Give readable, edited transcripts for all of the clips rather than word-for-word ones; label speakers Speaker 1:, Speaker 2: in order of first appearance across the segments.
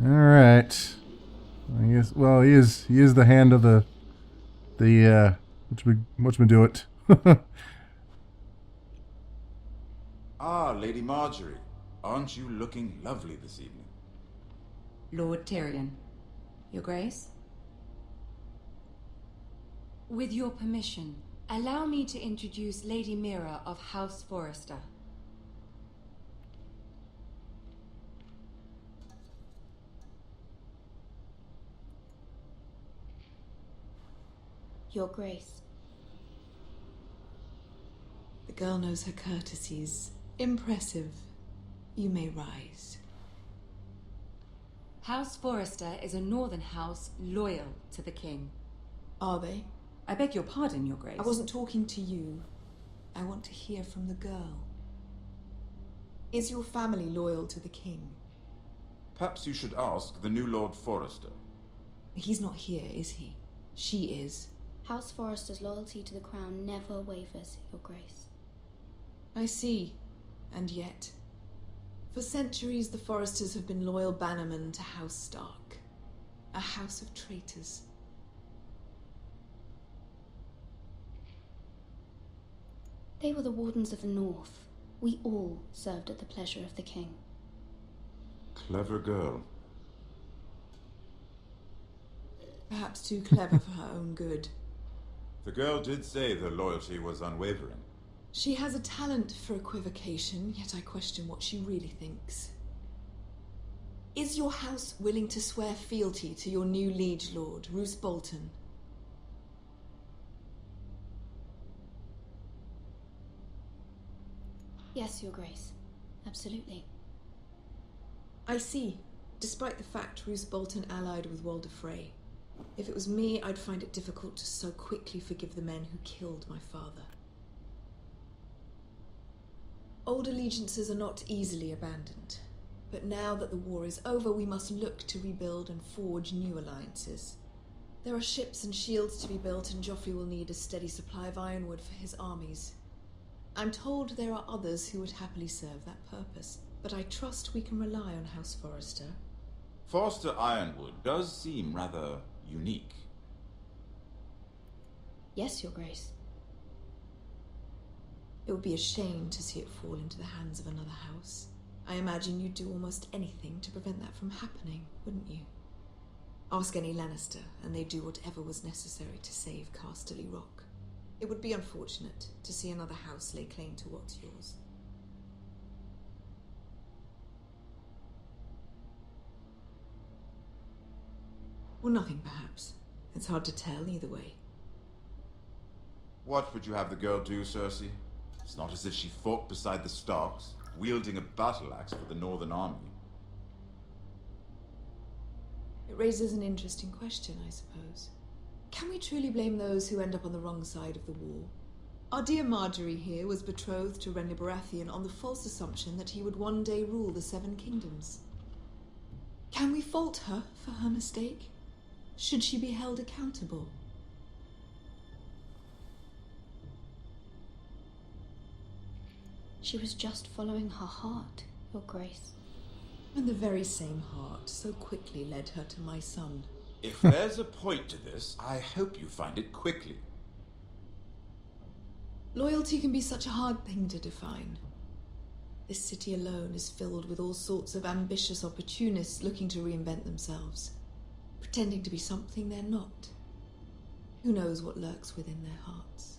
Speaker 1: All right. I guess. Well, he is the hand of the which we do it.
Speaker 2: Ah, Lady Marjorie. Aren't you looking lovely this evening?
Speaker 3: Lord Tyrion. Your Grace? With your permission, allow me to introduce Lady Mira of House Forrester.
Speaker 4: Your Grace.
Speaker 5: The girl knows her courtesies. Impressive. You may rise.
Speaker 3: House Forrester is a northern house loyal to the king.
Speaker 5: Are they?
Speaker 3: I beg your pardon, Your Grace.
Speaker 5: I wasn't talking to you. I want to hear from the girl. Is your family loyal to the king?
Speaker 2: Perhaps you should ask the new Lord Forrester.
Speaker 5: He's not here, is he? She is.
Speaker 4: House Forrester's loyalty to the crown never wavers, Your Grace.
Speaker 5: I see. And yet, for centuries the Forresters have been loyal bannermen to House Stark. A house of traitors.
Speaker 4: They were the Wardens of the North. We all served at the pleasure of the king.
Speaker 2: Clever girl.
Speaker 5: Perhaps too clever for her own good.
Speaker 2: The girl did say their loyalty was unwavering.
Speaker 5: She has a talent for equivocation, yet I question what she really thinks. Is your house willing to swear fealty to your new liege lord, Roose Bolton?
Speaker 4: Yes, Your Grace. Absolutely.
Speaker 5: I see. Despite the fact Roose Bolton allied with Walder Frey. If it was me, I'd find it difficult to so quickly forgive the men who killed my father. Old allegiances are not easily abandoned. But now that the war is over, we must look to rebuild and forge new alliances. There are ships and shields to be built, and Joffrey will need a steady supply of ironwood for his armies. I'm told there are others who would happily serve that purpose, but I trust we can rely on House Forrester.
Speaker 2: Forrester Ironwood does seem rather unique.
Speaker 4: Yes, Your Grace.
Speaker 5: It would be a shame to see it fall into the hands of another house. I imagine you'd do almost anything to prevent that from happening, wouldn't you? Ask any Lannister, and they'd do whatever was necessary to save Casterly Rock. It would be unfortunate to see another house lay claim to what's yours. Or nothing, perhaps. It's hard to tell either way.
Speaker 2: What would you have the girl do, Cersei? It's not as if she fought beside the Starks, wielding a battle axe for the Northern Army.
Speaker 5: It raises an interesting question, I suppose. Can we truly blame those who end up on the wrong side of the war? Our dear Marjorie here was betrothed to Renly Baratheon on the false assumption that he would one day rule the Seven Kingdoms. Can we fault her for her mistake? Should she be held accountable?
Speaker 4: She was just following her heart, Your Grace.
Speaker 5: And the very same heart so quickly led her to my son.
Speaker 2: If there's a point to this, I hope you find it quickly.
Speaker 5: Loyalty can be such a hard thing to define. This city alone is filled with all sorts of ambitious opportunists looking to reinvent themselves, pretending to be something they're not. Who knows what lurks within their hearts?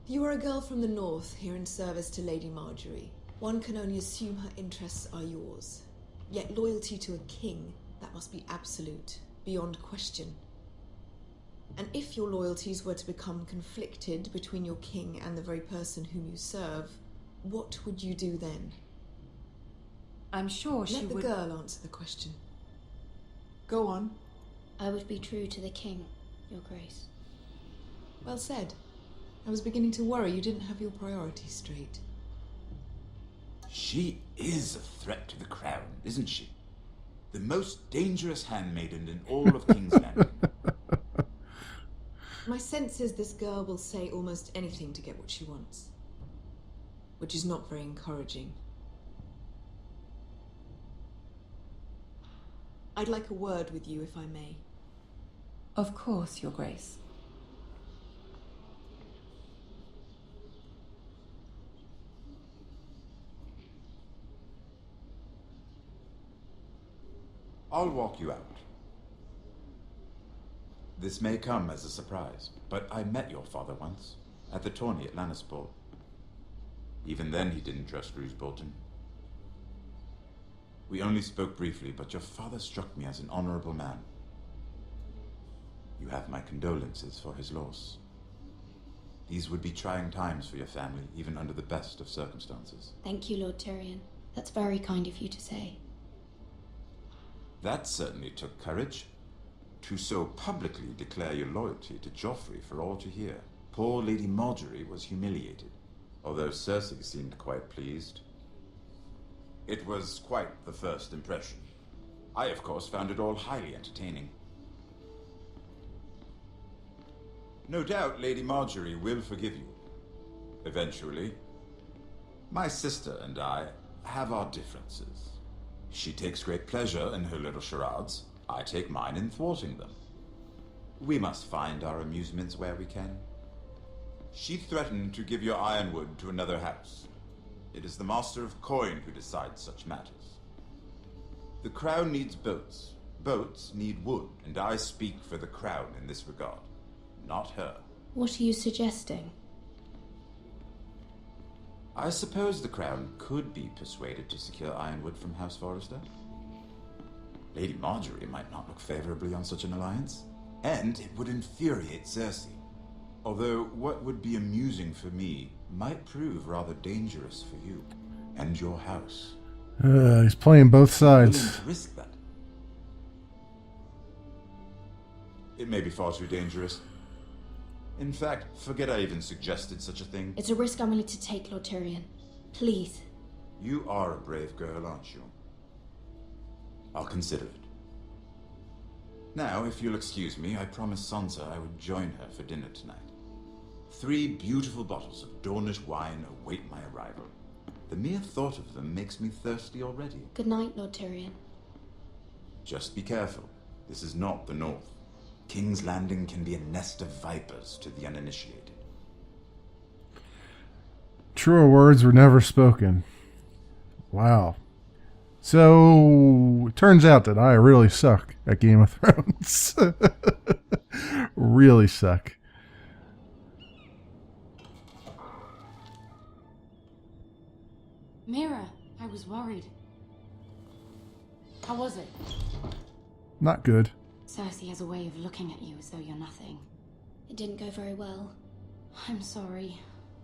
Speaker 5: You are a girl from the north, here in service to Lady Marjorie. One can only assume her interests are yours. Yet loyalty to a king, that must be absolute, beyond question. And if your loyalties were to become conflicted between your king and the very person whom you serve, what would you do then?
Speaker 3: I'm sure she
Speaker 5: Let the
Speaker 3: would...
Speaker 5: girl answer the question. Go on.
Speaker 4: I would be true to the king, Your Grace.
Speaker 5: Well said. I was beginning to worry you didn't have your priorities straight.
Speaker 2: She is a threat to the crown, isn't she? The most dangerous handmaiden in all of King's Landing.
Speaker 5: My sense is this girl will say almost anything to get what she wants. Which is not very encouraging. I'd like a word with you, if I may.
Speaker 3: Of course, Your Grace.
Speaker 2: I'll walk you out. This may come as a surprise, but I met your father once, at the tourney at Lannisport. Even then he didn't trust Roose Bolton. We only spoke briefly, but your father struck me as an honorable man. You have my condolences for his loss. These would be trying times for your family, even under the best of circumstances.
Speaker 4: Thank you, Lord Tyrion. That's very kind of you to say.
Speaker 2: That certainly took courage. To so publicly declare your loyalty to Joffrey for all to hear. Poor Lady Margaery was humiliated, although Cersei seemed quite pleased. It was quite the first impression. I, of course, found it all highly entertaining. No doubt Lady Margaery will forgive you. Eventually. My sister and I have our differences. She takes great pleasure in her little charades. I take mine in thwarting them. We must find our amusements where we can. She threatened to give your ironwood to another house. It is the Master of Coin who decides such matters. The crown needs boats. Boats need wood, and I speak for the crown in this regard, not her.
Speaker 4: What are you suggesting?
Speaker 2: I suppose the crown could be persuaded to secure ironwood from House Forrester. Lady Margaery might not look favorably on such an alliance, and it would infuriate Cersei. Although what would be amusing for me might prove rather dangerous for you and your house.
Speaker 1: He's playing both
Speaker 2: Willing
Speaker 1: sides.
Speaker 2: to risk that? It may be far too dangerous. In fact, forget I even suggested such a thing.
Speaker 4: It's a risk I'm willing to take, Lord Tyrion. Please.
Speaker 2: You are a brave girl, aren't you? I'll consider it. Now, if you'll excuse me, I promised Sansa I would join her for dinner tonight. 3 beautiful bottles of Dornish wine await my arrival. The mere thought of them makes me thirsty already.
Speaker 4: Good night, Lord Tyrion.
Speaker 2: Just be careful. This is not the North. King's Landing can be a nest of vipers to the uninitiated.
Speaker 1: Truer words were never spoken. Wow. So, it turns out that I really suck at Game of Thrones. Really suck.
Speaker 3: Mira, I was worried. How was it?
Speaker 1: Not good.
Speaker 3: Cersei has a way of looking at you as though you're nothing.
Speaker 4: It didn't go very well.
Speaker 3: I'm sorry.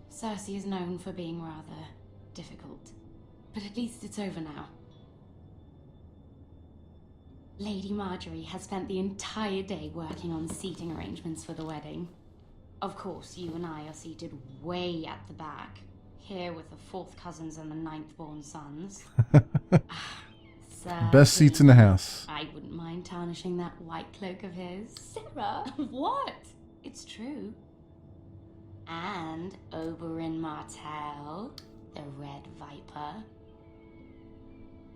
Speaker 3: Cersei is known for being rather difficult. But at least it's over now. Lady Margaery has spent the entire day working on seating arrangements for the wedding. Of course, you and I are seated way at the back, here with the 4th cousins and the 9th-born sons.
Speaker 1: Best seats in the house.
Speaker 3: I wouldn't mind tarnishing that white cloak of his.
Speaker 4: Sarah!
Speaker 3: What? It's true. And Oberyn Martell, the Red Viper.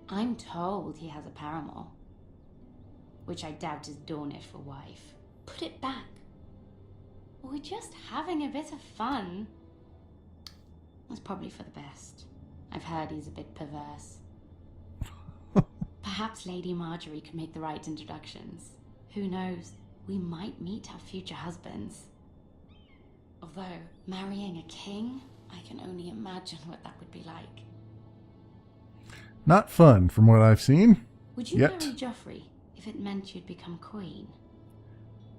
Speaker 3: I'm told he has a paramour, which I doubt is Dornish for wife.
Speaker 4: Put it back.
Speaker 3: We're just having a bit of fun. That's probably for the best. I've heard he's a bit perverse. Perhaps Lady Margaery can make the right introductions. Who knows? We might meet our future husbands. Although, marrying a king, I can only imagine what that would be like.
Speaker 1: Not fun, from what I've seen.
Speaker 3: Would you
Speaker 1: Yet.
Speaker 3: marry Joffrey if it meant you'd become queen?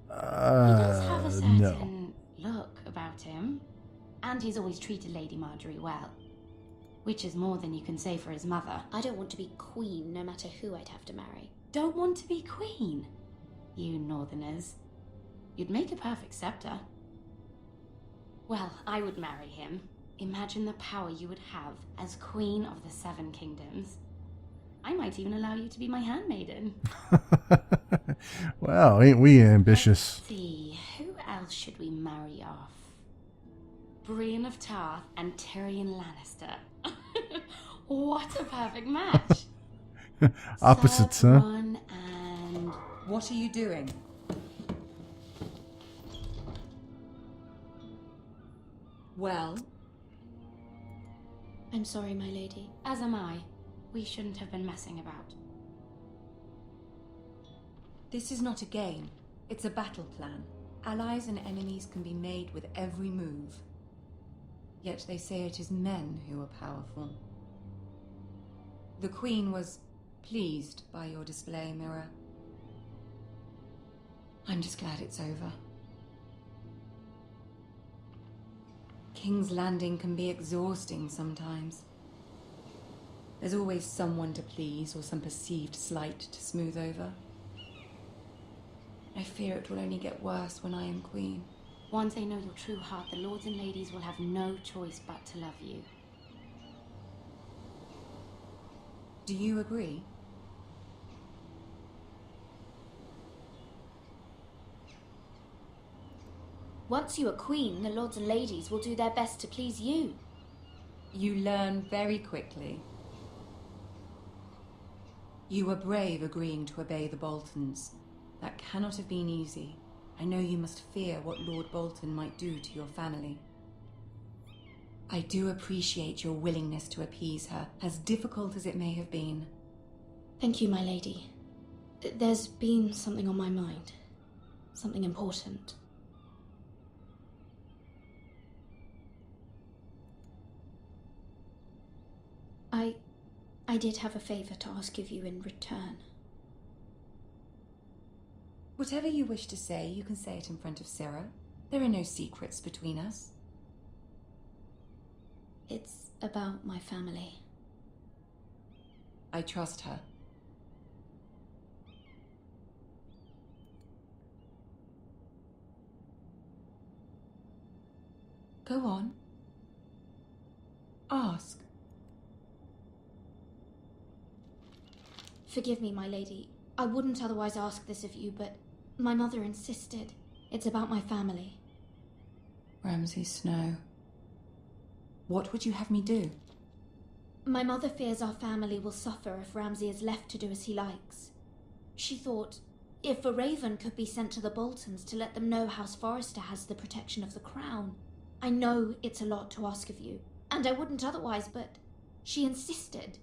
Speaker 3: He does have a certain
Speaker 1: No.
Speaker 3: look about him, and he's always treated Lady Margaery well. Which is more than you can say for his mother.
Speaker 4: I don't want to be queen, no matter who I'd have to marry.
Speaker 3: Don't want to be queen? You northerners. You'd make a perfect scepter. Well, I would marry him. Imagine the power you would have as Queen of the 7 Kingdoms. I might even allow you to be my handmaiden.
Speaker 1: Wow, ain't we ambitious?
Speaker 3: Let's see, who else should we marry off? Brienne of Tarth and Tyrion Lannister. What a perfect match.
Speaker 1: Opposites, huh?
Speaker 3: Cersei
Speaker 6: What are you doing? Well,
Speaker 4: I'm sorry, my lady.
Speaker 3: As am I. We shouldn't have been messing about.
Speaker 6: this is not a game. It's a battle plan. Allies and enemies can be made with every move. Yet they say it is men who are powerful. The Queen was pleased by your display, Mira. I'm just glad it's over. King's Landing can be exhausting sometimes. There's always someone to please or some perceived slight to smooth over. I fear it will only get worse when I am Queen.
Speaker 3: Once they know your true heart, the lords and ladies will have no choice but to love you.
Speaker 6: Do you agree?
Speaker 4: Once you are queen, the lords and ladies will do their best to please you.
Speaker 6: You learn very quickly. You were brave agreeing to obey the Boltons. That cannot have been easy. I know you must fear what Lord Bolton might do to your family. I do appreciate your willingness to appease her, as difficult as it may have been.
Speaker 4: Thank you, my lady. There's been something on my mind. Something important. I did have a favor to ask of you in return.
Speaker 6: Whatever you wish to say, you can say it in front of Sarah. There are no secrets between us.
Speaker 4: It's about my family.
Speaker 6: I trust her. Go on. Ask.
Speaker 4: Forgive me, my lady. I wouldn't otherwise ask this of you, but my mother insisted. It's about my family.
Speaker 6: Ramsay Snow. What would you have me do?
Speaker 4: My mother fears our family will suffer if Ramsay is left to do as he likes. She thought, if a raven could be sent to the Boltons to let them know House Forrester has the protection of the crown. I know it's a lot to ask of you, and I wouldn't otherwise, but she insisted.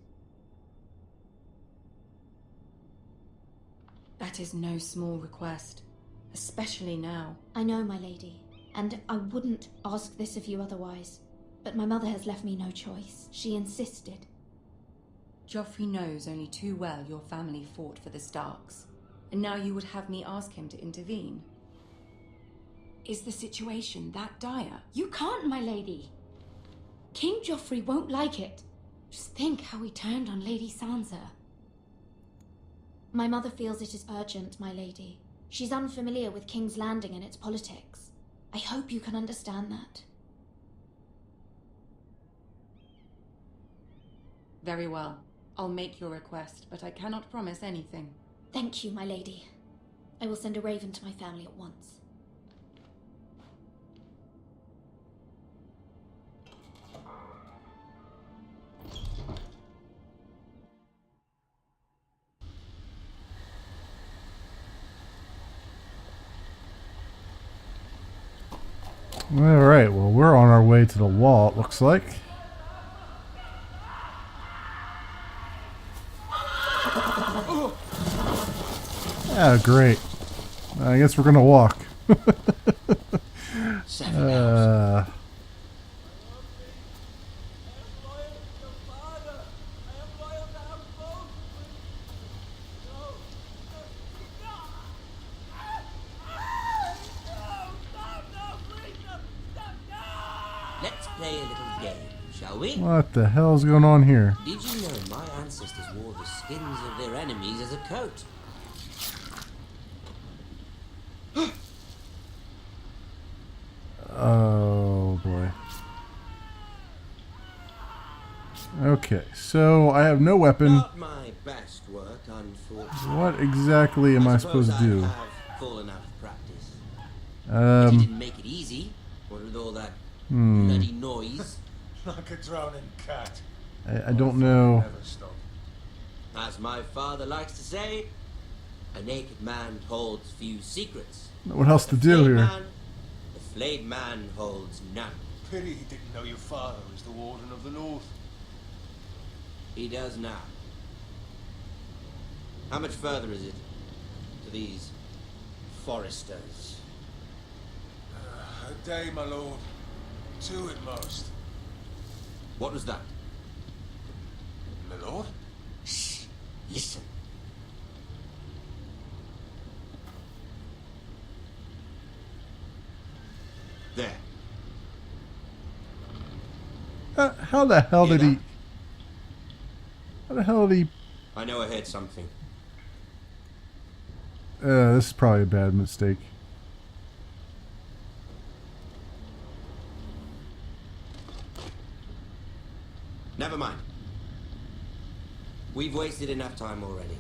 Speaker 6: That is no small request, especially now.
Speaker 4: I know, my lady, and I wouldn't ask this of you otherwise, but my mother has left me no choice. She insisted.
Speaker 6: Joffrey knows only too well your family fought for the Starks, and now you would have me ask him to intervene. Is the situation that dire?
Speaker 3: You can't, my lady. King Joffrey won't like it. Just think how he turned on Lady Sansa.
Speaker 4: My mother feels it is urgent, my lady. She's unfamiliar with King's Landing and its politics. I hope you can understand that.
Speaker 6: Very well. I'll make your request, but I cannot promise anything.
Speaker 4: Thank you, my lady. I will send a raven to my family at once.
Speaker 1: Alright, well, we're on our way to the wall, it looks like. Yeah, great. I guess we're gonna walk.
Speaker 7: Let's play a little game, shall we?
Speaker 1: What the hell's going on here?
Speaker 7: Did you know my ancestors wore the skins of their enemies as a coat?
Speaker 1: Oh boy. Okay, so I have no weapon.
Speaker 7: Not my best work, unfortunately.
Speaker 1: What exactly am I supposed to do?
Speaker 7: I have fallen out of practice. You didn't make it easy. What with all that bloody noise?
Speaker 8: Like a drowning cat.
Speaker 1: I don't know.
Speaker 8: Never stop.
Speaker 7: As my father likes to say, A naked man holds few secrets.
Speaker 1: What else to
Speaker 7: The
Speaker 1: do
Speaker 7: flayed
Speaker 1: here?
Speaker 7: The flayed man holds none.
Speaker 8: Pity he didn't know your father was the Warden of the North.
Speaker 7: He does now. How much further is it to these foresters?
Speaker 8: A day, my lord. 2 at most.
Speaker 7: What was that?
Speaker 8: My lord?
Speaker 7: Shh! Listen. There.
Speaker 1: How the hell
Speaker 7: Hear
Speaker 1: did he?
Speaker 7: that?
Speaker 1: How the hell did he?
Speaker 7: I know I heard something.
Speaker 1: This is probably a bad mistake.
Speaker 7: Never mind. We've wasted enough time already.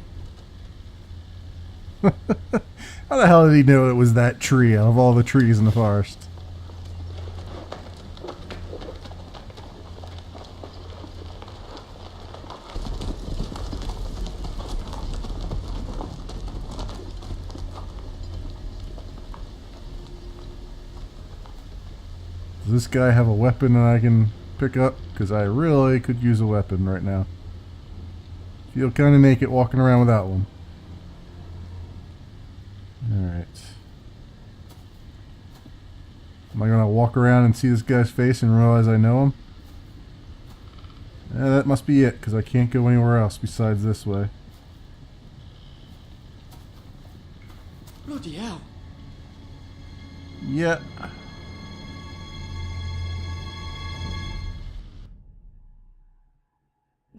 Speaker 1: How the hell did he know it was that tree out of all the trees in the forest? Does this guy have a weapon that I can pick up? Because I really could use a weapon right now. Feel kind of naked walking around without one. Alright. Am I going to walk around and see this guy's face and realize I know him? Yeah, that must be it, because I can't go anywhere else besides this way.
Speaker 9: Bloody hell.
Speaker 1: Yeah.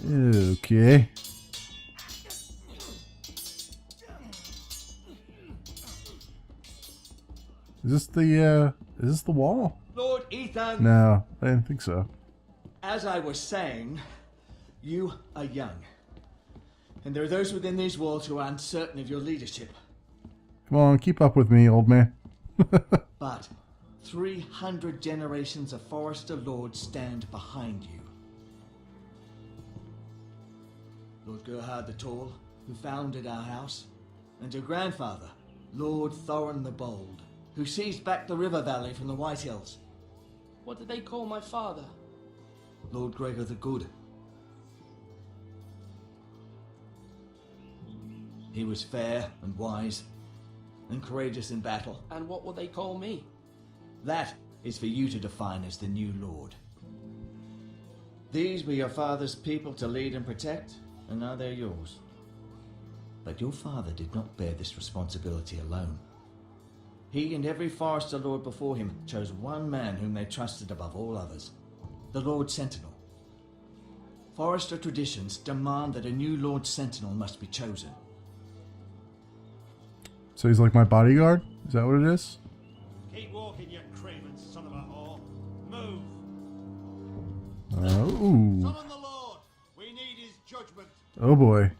Speaker 1: Okay. Is this the wall?
Speaker 9: Lord Ethan,
Speaker 1: No, I didn't think so.
Speaker 9: as I was saying, you are young. And there are those within these walls who are uncertain of your leadership.
Speaker 1: Come on, keep up with me, old man.
Speaker 9: But 300 generations of Forester Lords stand behind you. Lord Gerhard the Tall, who founded our house, and your grandfather, Lord Thorin the Bold, who seized back the river valley from the White Hills.
Speaker 10: What did they call my father?
Speaker 9: Lord Gregor the Good. He was fair and wise, and courageous in battle.
Speaker 10: And what will they call me?
Speaker 9: That is for you to define as the new Lord. These were your father's people to lead and protect, and now they're yours. But your father did not bear this responsibility alone. He and every Forester Lord before him chose one man whom they trusted above all others, the Lord Sentinel. Forester traditions demand that a new Lord Sentinel must be chosen.
Speaker 1: So he's like my bodyguard? Is that what it is?
Speaker 8: Keep walking, you craven son of a whore. Move.
Speaker 1: Oh.
Speaker 8: Summon the Lord. We need his judgment.
Speaker 1: Oh boy.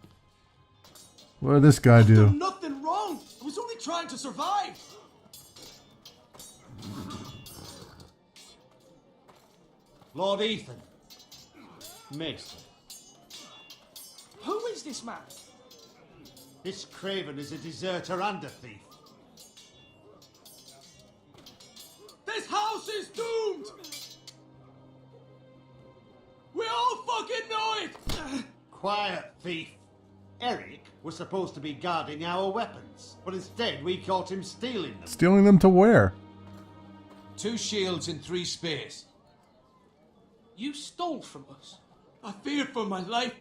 Speaker 1: What did this guy do?
Speaker 9: Nothing wrong! I was only trying to survive!
Speaker 8: Lord Ethan. Mason.
Speaker 10: Who is this man?
Speaker 8: This craven is a deserter and a thief.
Speaker 9: This house is doomed! We all fucking know it!
Speaker 8: Quiet, thief. Eric was supposed to be guarding our weapons, but instead we caught him stealing them.
Speaker 1: Stealing them to where?
Speaker 11: 2 shields and 3 spears.
Speaker 10: You stole from us.
Speaker 9: I feared for my life.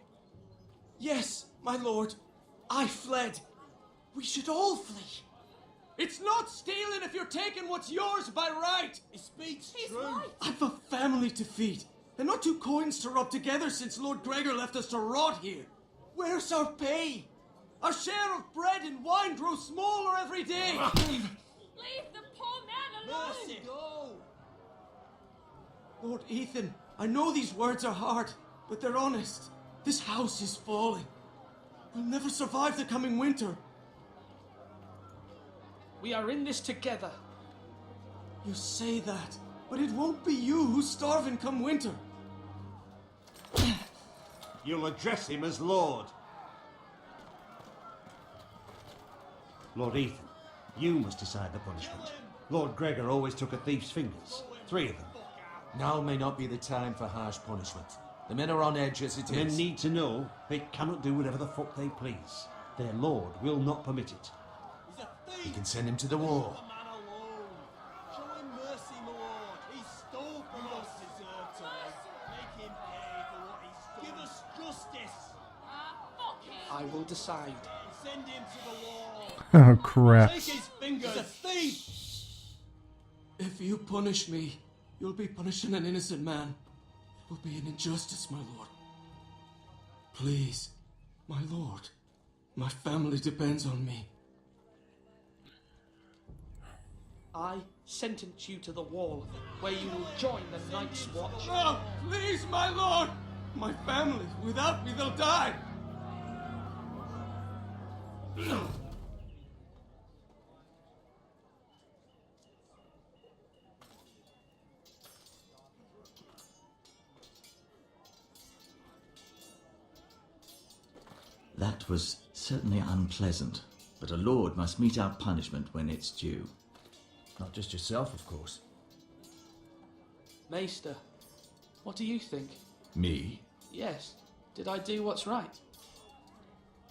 Speaker 9: Yes, my lord. I fled. We should all flee. It's not stealing if you're taking what's yours by right.
Speaker 8: He speaks
Speaker 3: He's
Speaker 8: true.
Speaker 3: right.
Speaker 9: I've a family to feed, and not 2 coins to rub together since Lord Gregor left us to rot here. Where's our pay? Our share of bread and wine grows smaller every day.
Speaker 3: Leave the poor man alone!
Speaker 8: Mercy. Go.
Speaker 9: Lord Ethan, I know these words are hard, but they're honest. This house is falling. We'll never survive the coming winter.
Speaker 10: We are in this together.
Speaker 9: You say that, but it won't be you who's starving come winter.
Speaker 8: You'll address him as Lord. Lord Ethan, you must decide the punishment. Lord Gregor always took a thief's fingers. 3 of them.
Speaker 11: Now may not be the time for harsh punishment. The men are on edge as it
Speaker 8: Men
Speaker 11: is.
Speaker 8: need to know they cannot do whatever the fuck they please. Their lord will not permit it.
Speaker 11: We can send him to the war.
Speaker 12: Show him mercy, my lord. He stole from us. Deserve to make him pay for what he stole. Give us justice.
Speaker 10: I will decide.
Speaker 12: Send him to the wall.
Speaker 1: Oh, crap.
Speaker 12: Take his fingers. He's a thief.
Speaker 10: If you punish me, you'll be punishing an innocent man. It will be an injustice, my lord. Please, my lord. My family depends on me. I sentence you to the wall, where you will join the Night's Watch. No, please, my lord! My family, without me, they'll die!
Speaker 9: That was certainly unpleasant, but a lord must mete out punishment when it's due. Not just yourself, of course.
Speaker 10: Maester, what do you think?
Speaker 9: Me?
Speaker 10: Yes, did I do what's right?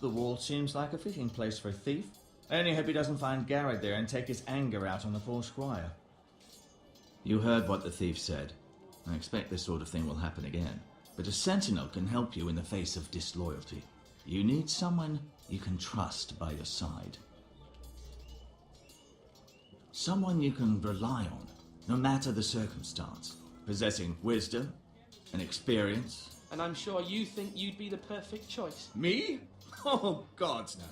Speaker 9: The wall seems like a fitting place for a thief. I only hope he doesn't find Garrett there and take his anger out on the poor squire. You heard what the thief said. I expect this sort of thing will happen again. But a sentinel can help you in the face of disloyalty. You need someone you can trust by your side. Someone you can rely on, no matter the circumstance. Possessing wisdom and experience.
Speaker 10: And I'm sure you think you'd be the perfect choice.
Speaker 9: Me? Oh, gods no.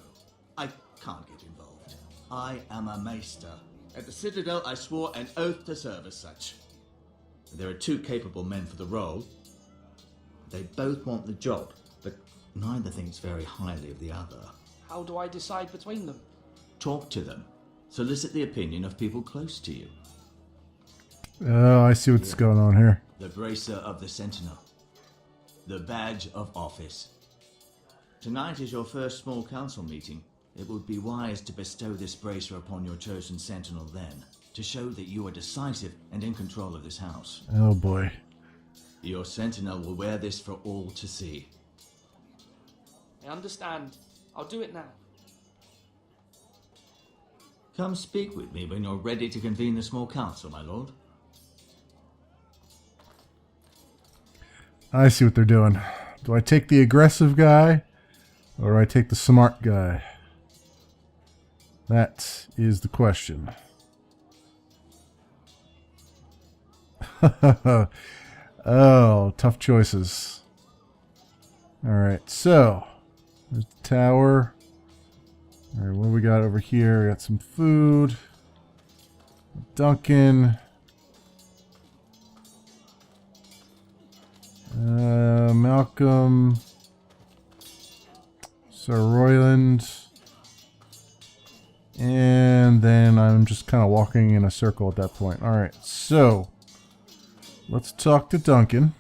Speaker 9: I can't get involved. I am a maester. At the Citadel, I swore an oath to serve as such. There are 2 capable men for the role. They both want the job, but neither thinks very highly of the other.
Speaker 10: How do I decide between them?
Speaker 9: Talk to them. Solicit the opinion of people close to you.
Speaker 1: Oh, I see what's going on here.
Speaker 9: The bracer of the Sentinel. The badge of office. Tonight is your first small council meeting. It would be wise to bestow this bracer upon your chosen Sentinel then, to show that you are decisive and in control of this house.
Speaker 1: Oh boy.
Speaker 9: Your Sentinel will wear this for all to see.
Speaker 10: I understand. I'll do it now.
Speaker 9: Come speak with me when you're ready to convene the small council, my lord.
Speaker 1: I see what they're doing. Do I take the aggressive guy, or do I take the smart guy? That is the question. Oh, tough choices. Alright, so there's the tower. Alright, what do we got over here? We got some food. Duncan. Malcolm. Sir Royland. And then I'm just kind of walking in a circle at that point. Alright, so let's talk to Duncan.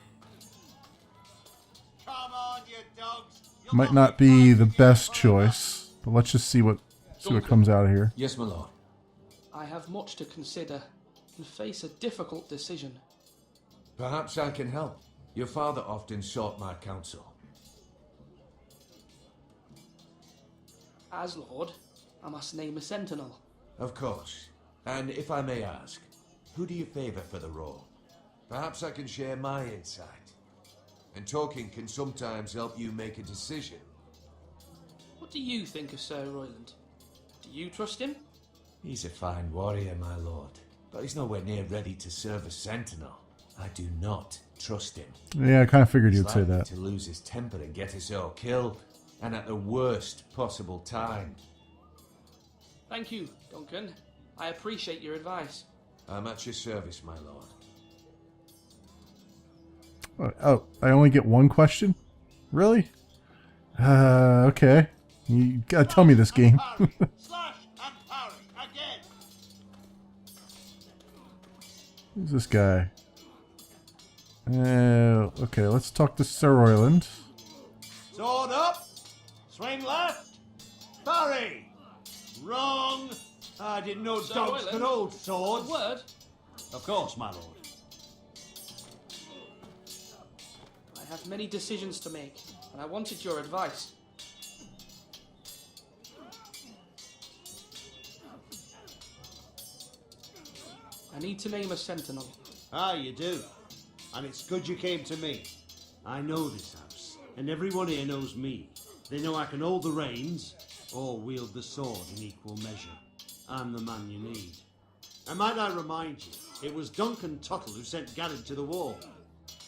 Speaker 12: Come on, you dogs.
Speaker 1: Might not be the best choice, but let's just see what comes out of here.
Speaker 11: Yes, my lord.
Speaker 10: I have much to consider and face a difficult decision.
Speaker 11: Perhaps I can help. Your father often sought my counsel.
Speaker 10: As Lord, I must name a sentinel.
Speaker 11: Of course. And if I may ask, who do you favor for the role? Perhaps I can share my insight. And talking can sometimes help you make a decision.
Speaker 10: What do you think of Sir Royland? Do you trust him?
Speaker 11: He's a fine warrior, my lord. But he's nowhere near ready to serve as sentinel. I do not trust him.
Speaker 1: Yeah, I kind of figured you'd say
Speaker 11: He's likely
Speaker 1: that.
Speaker 11: to lose his temper and get us all killed. And at the worst possible time.
Speaker 10: Thank you, Duncan. I appreciate your advice.
Speaker 11: I'm at your service, my lord.
Speaker 1: Oh, I only get one question? Really? Okay. You gotta tell me this game.
Speaker 12: Slash and parry again.
Speaker 1: Who's this guy? Okay, let's talk to Sir Royland.
Speaker 12: Sword up. Swing left. Parry.
Speaker 8: Wrong! I didn't know
Speaker 10: Sir
Speaker 8: dogs
Speaker 10: Royland,
Speaker 8: could hold
Speaker 10: A
Speaker 8: swords.
Speaker 10: word?
Speaker 8: Of course, my lord.
Speaker 10: I have many decisions to make, and I wanted your advice. I need to name a sentinel.
Speaker 8: Ah, you do. And it's good you came to me. I know this house, and everyone here knows me. They know I can hold the reins, or wield the sword in equal measure. I'm the man you need. And might I remind you, it was Duncan Tuttle who sent Garrett to the war.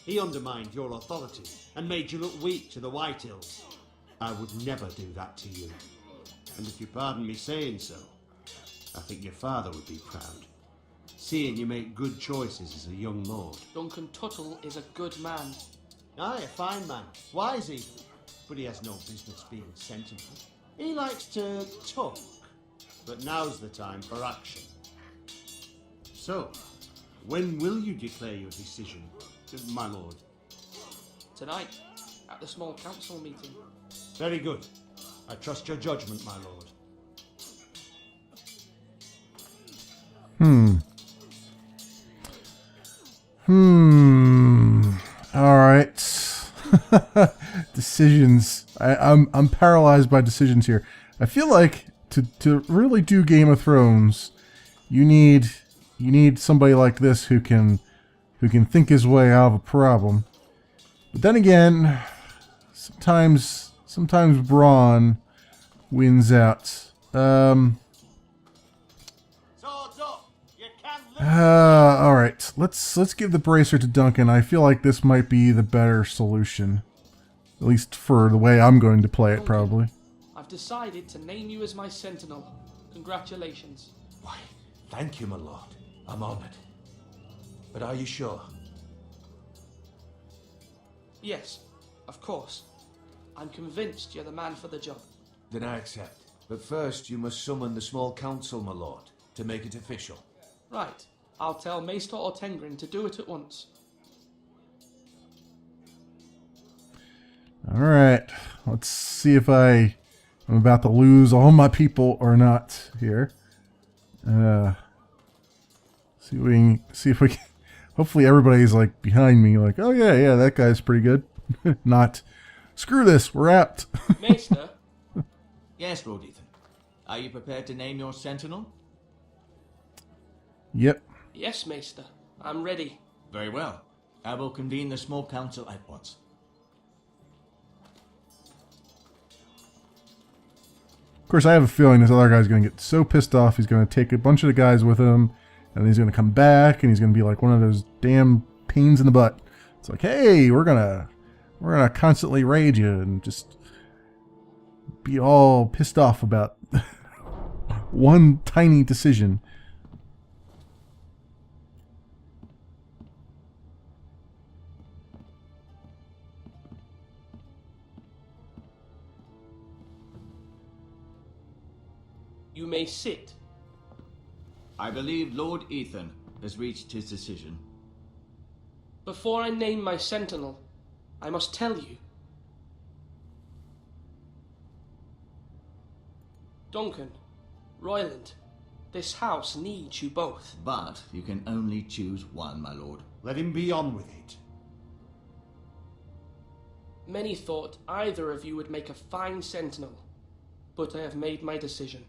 Speaker 8: He undermined your authority, and made you look weak to the Whitehills. I would never do that to you. And if you pardon me saying so, I think your father would be proud. Seeing you make good choices as a young lord.
Speaker 10: Duncan Tuttle is a good man.
Speaker 8: Aye, a fine man. Wise even. But he has no business being sentinel. He likes to talk. But now's the time for action. So, when will you declare your decision, my lord?
Speaker 10: Tonight, at the small council meeting.
Speaker 8: Very good. I trust your judgment, my lord.
Speaker 1: All right. Decisions. I'm paralyzed by decisions here. I feel like to really do Game of Thrones, you need somebody like this who can think his way out of a problem. But then again, sometimes brawn wins out. All right, let's give the bracer to Duncan. I feel like this might be the better solution, at least for the way I'm going to play it, probably.
Speaker 10: I've decided to name you as my sentinel. Congratulations.
Speaker 11: Why, thank you, my lord. I'm honored. But are you sure?
Speaker 10: Yes, of course. I'm convinced you're the man for the job.
Speaker 11: Then I accept. But first, you must summon the small council, my lord, to make it official.
Speaker 10: Right. I'll tell Maester Ortengrin to do it at once.
Speaker 1: All right. Let's see if I'm about to lose all my people or not here. See if we can. Hopefully everybody's like behind me, like, oh yeah, that guy's pretty good. Not. Screw this. We're apt.
Speaker 10: Maester.
Speaker 9: Yes, Lord Ethan. Are you prepared to name your sentinel?
Speaker 1: Yep.
Speaker 10: Yes, Maester. I'm ready.
Speaker 9: Very well. I will convene the small council at once.
Speaker 1: Of course, I have a feeling this other guy's going to get so pissed off, he's going to take a bunch of the guys with him, and he's going to come back, and he's going to be like one of those damn pains in the butt. It's like, hey, we're gonna constantly raid you and just be all pissed off about one tiny decision.
Speaker 10: You may sit.
Speaker 9: I believe Lord Ethan has reached his decision.
Speaker 10: Before I name my sentinel, I must tell you. Duncan, Royland, this house needs you both.
Speaker 9: But you can only choose one, my lord.
Speaker 8: Let him be on with it.
Speaker 10: Many thought either of you would make a fine sentinel, but I have made my decision.